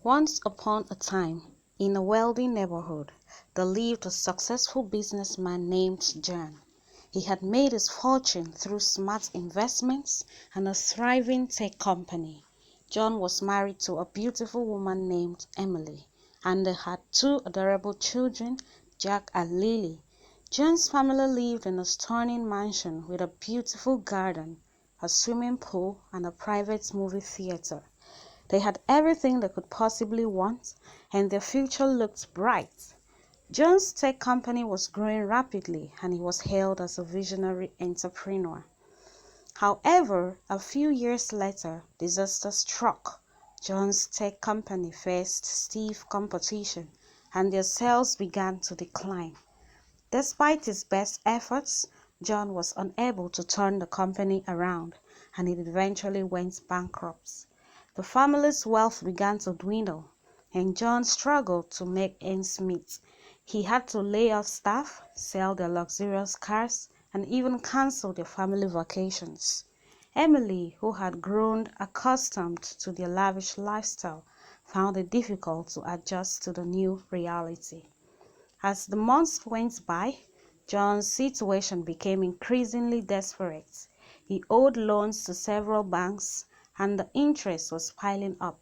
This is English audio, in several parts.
Once upon a time, in a wealthy neighborhood, there lived a successful businessman named John. He had made his fortune through smart investments and a thriving tech company. John was married to a beautiful woman named Emily, and they had two adorable children, Jack and Lily. John's family lived in a stunning mansion with a beautiful garden, a swimming pool, and a private movie theater. They had everything they could possibly want, and their future looked bright. John's tech company was growing rapidly, and he was hailed as a visionary entrepreneur. However, a few years later, disaster struck. John's tech company faced stiff competition, and their sales began to decline. Despite his best efforts, John was unable to turn the company around, and it eventually went bankrupt. The family's wealth began to dwindle, and John struggled to make ends meet. He had to lay off staff, sell their luxurious cars, and even cancel their family vacations. Emily, who had grown accustomed to their lavish lifestyle, found it difficult to adjust to the new reality. As the months went by, John's situation became increasingly desperate. He owed loans to several banks, and the interest was piling up.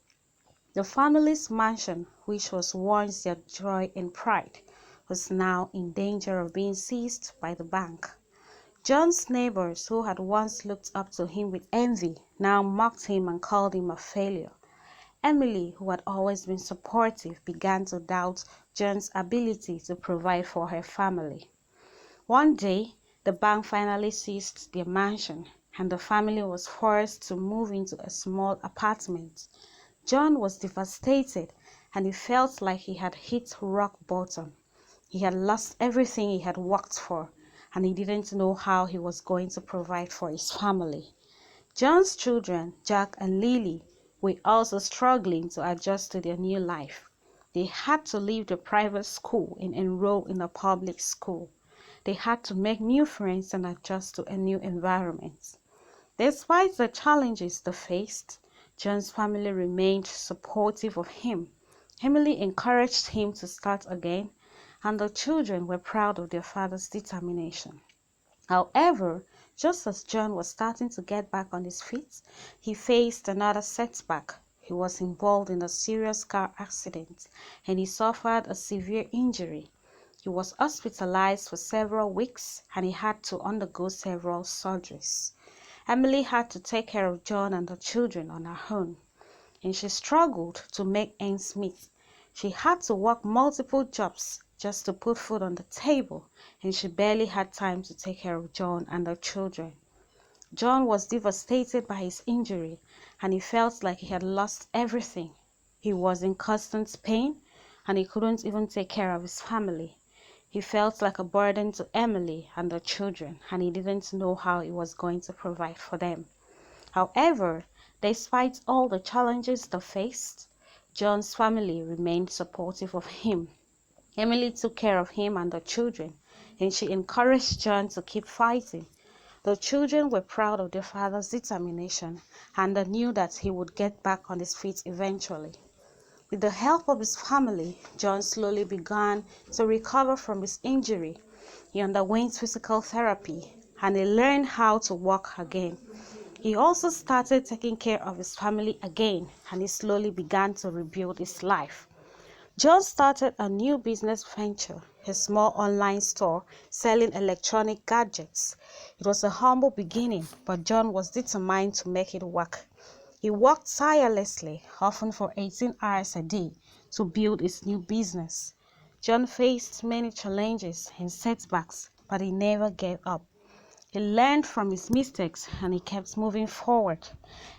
The family's mansion, which was once their joy and pride, was now in danger of being seized by the bank. John's neighbors, who had once looked up to him with envy, now mocked him and called him a failure. Emily, who had always been supportive, began to doubt John's ability to provide for her family. One day, the bank finally seized their mansion, and the family was forced to move into a small apartment. John was devastated, and he felt like he had hit rock bottom. He had lost everything he had worked for, and he didn't know how he was going to provide for his family. John's children, Jack and Lily, were also struggling to adjust to their new life. They had to leave the private school and enroll in a public school. They had to make new friends and adjust to a new environment. Despite the challenges they faced, John's family remained supportive of him. Emily encouraged him to start again, and the children were proud of their father's determination. However, just as John was starting to get back on his feet, he faced another setback. He was involved in a serious car accident, and he suffered a severe injury. He was hospitalized for several weeks, and he had to undergo several surgeries. Emily had to take care of John and the children on her own, and she struggled to make ends meet. She had to work multiple jobs just to put food on the table, and she barely had time to take care of John and the children. John was devastated by his injury, and he felt like he had lost everything. He was in constant pain, and he couldn't even take care of his family. He felt like a burden to Emily and the children, and he didn't know how he was going to provide for them. However, despite all the challenges they faced, John's family remained supportive of him. Emily took care of him and the children, and she encouraged John to keep fighting. The children were proud of their father's determination, and they knew that he would get back on his feet eventually. With the help of his family, John slowly began to recover from his injury. He underwent physical therapy, and he learned how to walk again. He also started taking care of his family again, and he slowly began to rebuild his life. John started a new business venture, a small online store selling electronic gadgets. It was a humble beginning, but John was determined to make it work. He worked tirelessly, often for 18 hours a day, to build his new business. John faced many challenges and setbacks, but he never gave up. He learned from his mistakes, and he kept moving forward.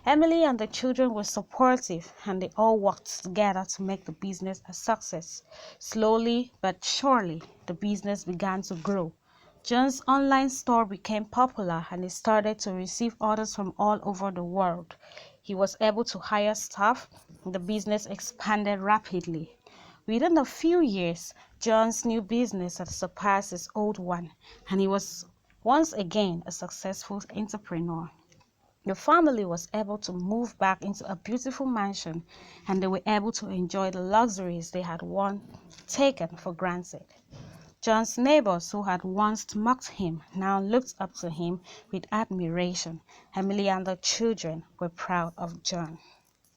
Emily and the children were supportive, and they all worked together to make the business a success. Slowly but surely, the business began to grow. John's online store became popular, and he started to receive orders from all over the world. He was able to hire staff, and the business expanded rapidly. Within a few years, John's new business had surpassed his old one, and he was once again a successful entrepreneur. The family was able to move back into a beautiful mansion, and they were able to enjoy the luxuries they had once taken for granted. John's neighbors, who had once mocked him, now looked up to him with admiration. Emily and the children were proud of John.